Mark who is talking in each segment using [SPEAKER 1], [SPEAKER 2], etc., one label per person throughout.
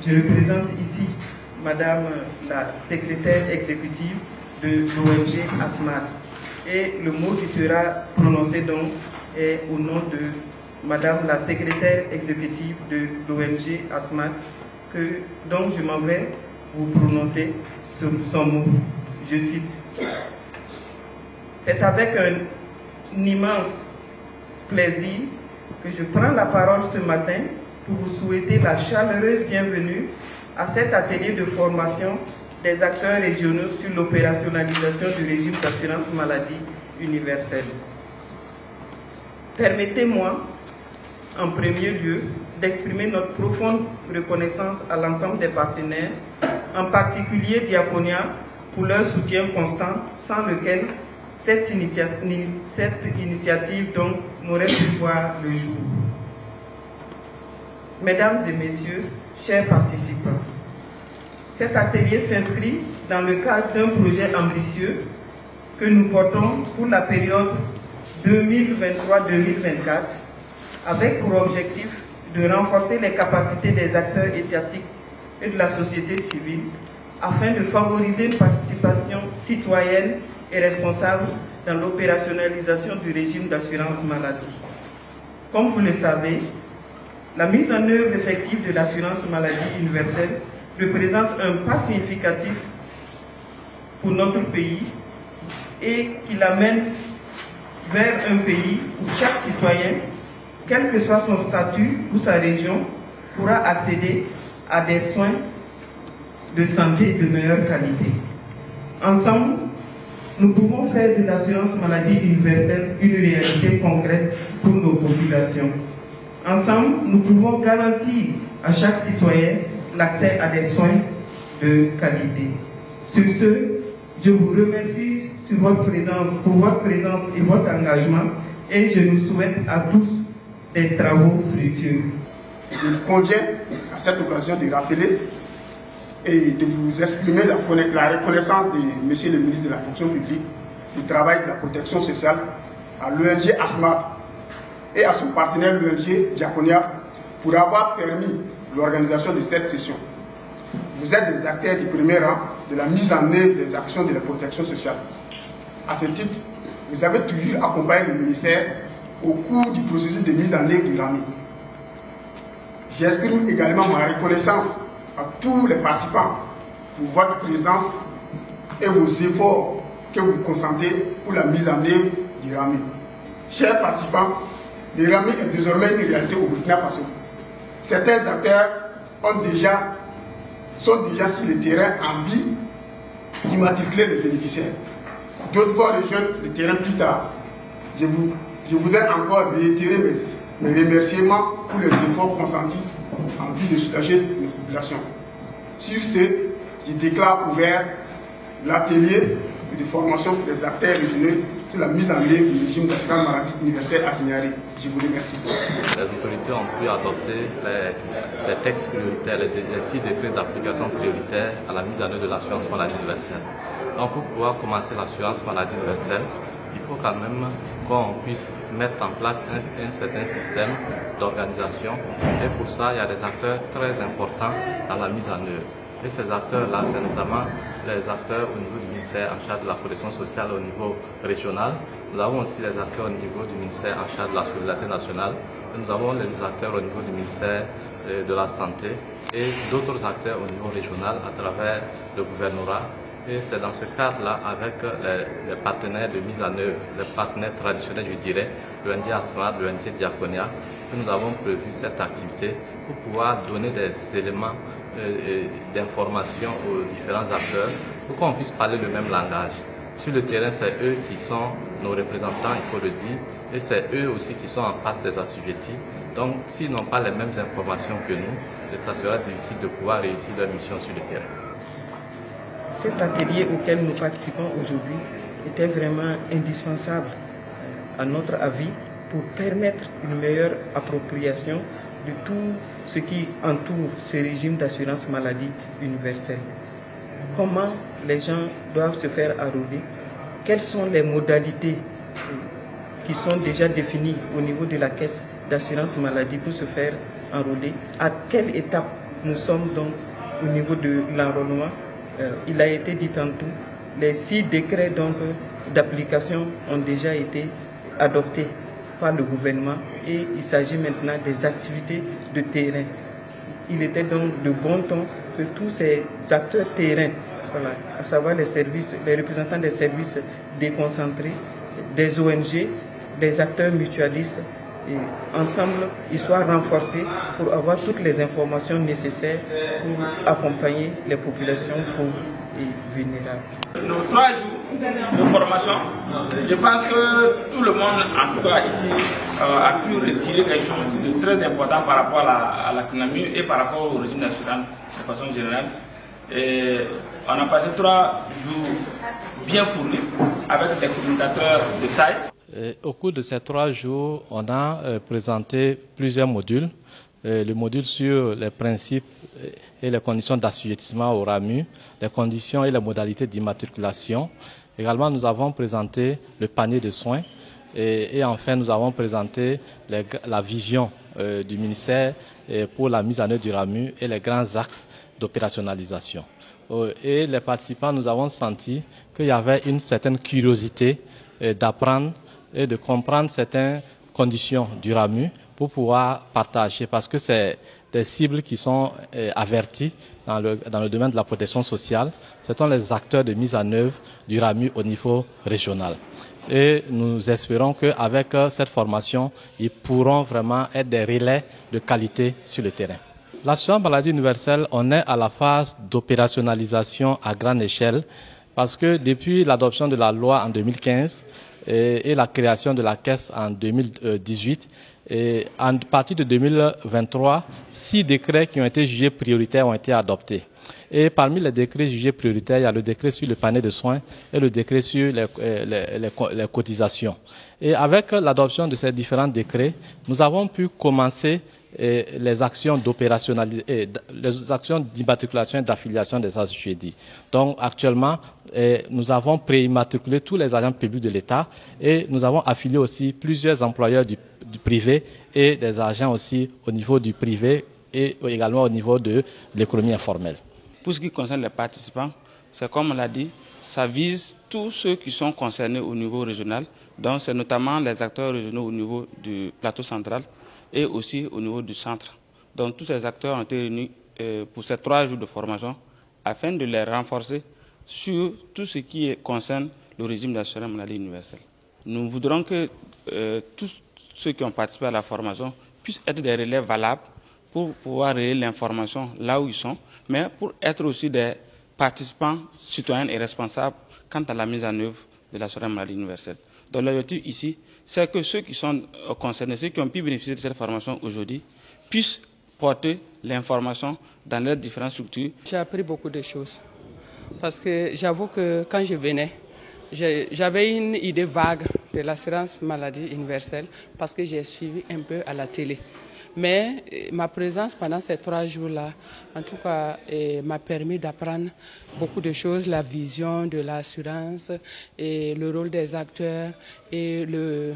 [SPEAKER 1] Je représente ici Madame la secrétaire exécutive de l'ONG ASMAD. Et le mot qui sera prononcé donc est au nom de Madame la secrétaire exécutive de l'ONG ASMAD, dont je m'en vais vous prononcer son mot. Je cite. C'est avec un immense plaisir que je prends la parole ce matin pour vous souhaiter la chaleureuse bienvenue à cet atelier de formation des acteurs régionaux sur l'opérationnalisation du régime d'assurance maladie universelle. Permettez-moi, en premier lieu, d'exprimer notre profonde reconnaissance à l'ensemble des partenaires, en particulier Diaconia, pour leur soutien constant, sans lequel cette initiative donc n'aurait pu voir le jour. Mesdames et messieurs, chers participants, cet atelier s'inscrit dans le cadre d'un projet ambitieux que nous portons pour la période 2023-2024 avec pour objectif de renforcer les capacités des acteurs étatiques et de la société civile afin de favoriser une participation citoyenne et responsable dans l'opérationnalisation du régime d'assurance maladie. Comme vous le savez, la mise en œuvre effective de l'assurance maladie universelle représente un pas significatif pour notre pays et qui l'amène vers un pays où chaque citoyen, quel que soit son statut ou sa région, pourra accéder à des soins de santé de meilleure qualité. Ensemble, nous pouvons faire de l'assurance maladie universelle une réalité concrète pour nos populations. Ensemble, nous pouvons garantir à chaque citoyen l'accès à des soins de qualité. Sur ce, je vous remercie pour votre présence et votre engagement et je nous souhaite à tous des travaux fructueux.
[SPEAKER 2] Il convient à cette occasion de rappeler et de vous exprimer la reconnaissance de Monsieur le ministre de la Fonction publique, du Travail et de la Protection sociale, à l'ONG ASMAD et à son partenaire l'ONG Diaconia pour avoir permis l'organisation de cette session. Vous êtes des acteurs du premier rang de la mise en œuvre des actions de la protection sociale. À ce titre, vous avez toujours accompagné le ministère au cours du processus de mise en œuvre du RAMI. J'exprime également ma reconnaissance à tous les participants pour votre présence et vos efforts que vous consentez pour la mise en œuvre du RAMI. Chers participants, le RAMI est désormais une réalité au Burkina Faso. Certains acteurs sont déjà sur le terrain en vue d'immatriculer les bénéficiaires. D'autres fois rejoindre le terrain plus tard. Je voudrais encore réitérer mes remerciements pour les efforts consentis en vue de soulager les populations. Sur ce, je déclare ouvert l'atelier de formation pour les acteurs régionaux sur la mise en œuvre du régime d'assurance maladie universelle à Signaré. Je vous remercie.
[SPEAKER 3] Les autorités ont pu adopter les textes prioritaires, les 6 décrets d'application prioritaires à la mise en œuvre de l'assurance maladie universelle. Donc pour pouvoir commencer l'assurance maladie universelle, il faut quand même qu'on puisse mettre en place un certain système d'organisation. Et pour ça, il y a des acteurs très importants dans la mise en œuvre. Et ces acteurs-là, c'est notamment les acteurs au niveau du ministère en charge de la protection sociale au niveau régional. Nous avons aussi les acteurs au niveau du ministère en charge de la solidarité nationale. Et nous avons les acteurs au niveau du ministère de la santé et d'autres acteurs au niveau régional à travers le gouvernorat. Et c'est dans ce cadre-là, avec les partenaires de mise en œuvre, les partenaires traditionnels, je dirais, l'ONG ASMAD, l'ONG Diaconia, que nous avons prévu cette activité pour pouvoir donner des éléments d'information aux différents acteurs pour qu'on puisse parler le même langage. Sur le terrain, c'est eux qui sont nos représentants, il faut le dire, et c'est eux aussi qui sont en face des assujettis. Donc, s'ils n'ont pas les mêmes informations que nous, ça sera difficile de pouvoir réussir leur mission sur le terrain.
[SPEAKER 1] Cet atelier auquel nous participons aujourd'hui était vraiment indispensable, à notre avis, pour permettre une meilleure appropriation de tout ce qui entoure ce régime d'assurance maladie universelle. Comment les gens doivent se faire enrôler? Quelles sont les modalités qui sont déjà définies au niveau de la caisse d'assurance maladie pour se faire enrôler? À quelle étape nous sommes donc au niveau de l'enrôlement. Il a été dit tantôt, les 6 décrets donc d'application ont déjà été adoptés par le gouvernement et il s'agit maintenant des activités de terrain. Il était donc de bon ton que tous ces acteurs terrains, voilà, à savoir les représentants des services déconcentrés, des ONG, des acteurs mutualistes, et ensemble, ils soient renforcés pour avoir toutes les informations nécessaires pour accompagner les populations pauvres et vulnérables.
[SPEAKER 4] Nos 3 jours de formation, je pense que tout le monde, en tout cas ici, a pu retirer quelque chose de très important par rapport à la CNAMU et par rapport au régime d'assurance de façon générale. Et on a passé 3 jours bien fournis avec des communicateurs de taille.
[SPEAKER 3] Au cours de ces 3 jours, on a présenté plusieurs modules. Le module sur les principes et les conditions d'assujettissement au RAMU, les conditions et les modalités d'immatriculation. Également, nous avons présenté le panier de soins et enfin, nous avons présenté la vision du ministère pour la mise en œuvre du RAMU et les grands axes d'opérationnalisation. Et les participants, nous avons senti qu'il y avait une certaine curiosité d'apprendre et de comprendre certaines conditions du RAMU pour pouvoir partager, parce que c'est des cibles qui sont averties dans le domaine de la protection sociale. Ce sont les acteurs de mise en œuvre du RAMU au niveau régional. Et nous espérons qu'avec cette formation, ils pourront vraiment être des relais de qualité sur le terrain. L'assurance maladie universelle, on est à la phase d'opérationnalisation à grande échelle, parce que depuis l'adoption de la loi en 2015 et la création de la caisse en 2018, et à partir de 2023, 6 décrets qui ont été jugés prioritaires ont été adoptés. Et parmi les décrets jugés prioritaires, il y a le décret sur le panier de soins et le décret sur les cotisations. Et avec l'adoption de ces différents décrets, nous avons pu commencer les actions les actions d'immatriculation et d'affiliation des assujettis. Donc actuellement, nous avons préimmatriculé tous les agents publics de l'État et nous avons affilié aussi plusieurs employeurs du privé et des agents aussi au niveau du privé et également au niveau de l'économie informelle.
[SPEAKER 4] Pour ce qui concerne les participants, c'est comme on l'a dit, ça vise tous ceux qui sont concernés au niveau régional. Donc c'est notamment les acteurs régionaux au niveau du plateau central et aussi au niveau du centre. Donc tous ces acteurs ont été réunis pour ces 3 jours de formation afin de les renforcer sur tout ce qui concerne le régime d'assurance maladie universelle. Nous voudrons que tous ceux qui ont participé à la formation puissent être des relais valables pour pouvoir relayer l'information là où ils sont, mais pour être aussi des participants citoyens et responsables quant à la mise en œuvre de l'assurance maladie universelle. Donc l'objectif ici, c'est que ceux qui sont concernés, ceux qui ont pu bénéficier de cette formation aujourd'hui, puissent porter l'information dans leurs différentes structures.
[SPEAKER 5] J'ai appris beaucoup de choses, parce que j'avoue que quand je venais, j'avais une idée vague de l'assurance maladie universelle, parce que j'ai suivi un peu à la télé. Mais ma présence pendant ces 3 jours-là, en tout cas, m'a permis d'apprendre beaucoup de choses, la vision de l'assurance et le rôle des acteurs et le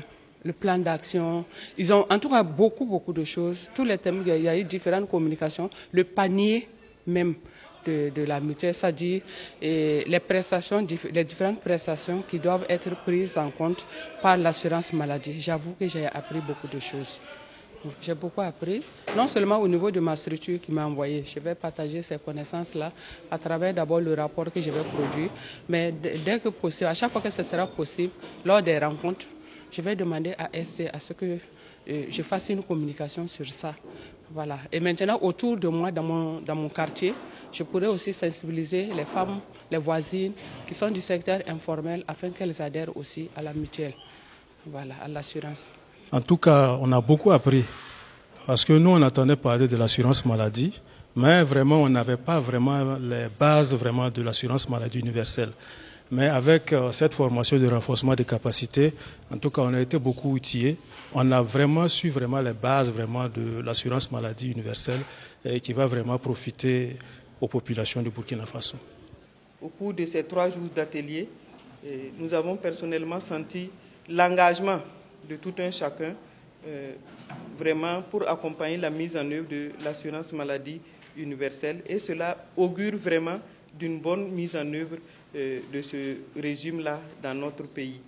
[SPEAKER 5] plan d'action. Ils ont en tout cas beaucoup de choses. Tous les thèmes, il y a eu différentes communications, le panier même de la mutuelle, c'est-à-dire les différentes prestations qui doivent être prises en compte par l'assurance maladie. J'avoue que j'ai appris beaucoup de choses. J'ai beaucoup appris, non seulement au niveau de ma structure qui m'a envoyé. Je vais partager ces connaissances-là à travers d'abord le rapport que je vais produire, mais dès que possible, à chaque fois que ce sera possible, lors des rencontres, je vais demander à SC à ce que je fasse une communication sur ça. Voilà. Et maintenant, autour de moi, dans mon quartier, je pourrais aussi sensibiliser les femmes, les voisines qui sont du secteur informel afin qu'elles adhèrent aussi à la mutuelle, voilà, à l'assurance.
[SPEAKER 6] En tout cas, on a beaucoup appris parce que nous, on entendait parler de l'assurance maladie, mais vraiment, on n'avait pas vraiment les bases vraiment de l'assurance maladie universelle. Mais avec cette formation de renforcement des capacités, en tout cas, on a été beaucoup outillés. On a vraiment su vraiment les bases vraiment de l'assurance maladie universelle et qui va vraiment profiter aux populations du Burkina Faso.
[SPEAKER 1] Au cours de ces 3 jours d'atelier, nous avons personnellement senti l'engagement de tout un chacun vraiment pour accompagner la mise en œuvre de l'assurance maladie universelle, et cela augure vraiment d'une bonne mise en œuvre de ce régime-là dans notre pays.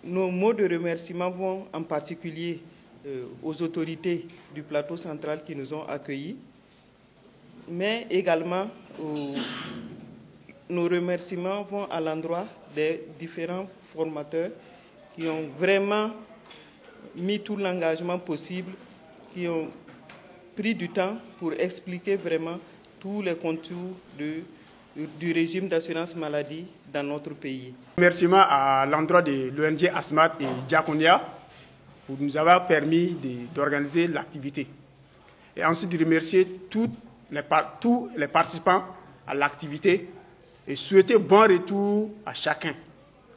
[SPEAKER 1] Nos mots de remerciement vont en particulier aux autorités du plateau central qui nous ont accueillis, mais également nos remerciements vont à l'endroit des différents formateurs qui ont vraiment mis tout l'engagement possible, qui ont pris du temps pour expliquer vraiment tous les contours du régime d'assurance maladie dans notre pays.
[SPEAKER 2] Remerciements à l'endroit de l'ONG ASMAT et Diaconia pour nous avoir permis d'organiser l'activité. Et ensuite de remercier tous les participants à l'activité et souhaiter bon retour à chacun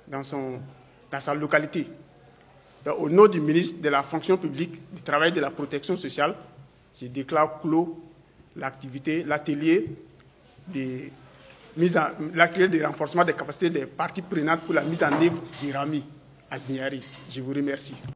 [SPEAKER 2] dans sa localité. Donc, au nom du ministre de la fonction publique, du travail et de la protection sociale, je déclare clos l'activité, l'atelier de renforcement des capacités des parties prenantes pour la mise en œuvre du RAMI à Ziniari. Je vous remercie.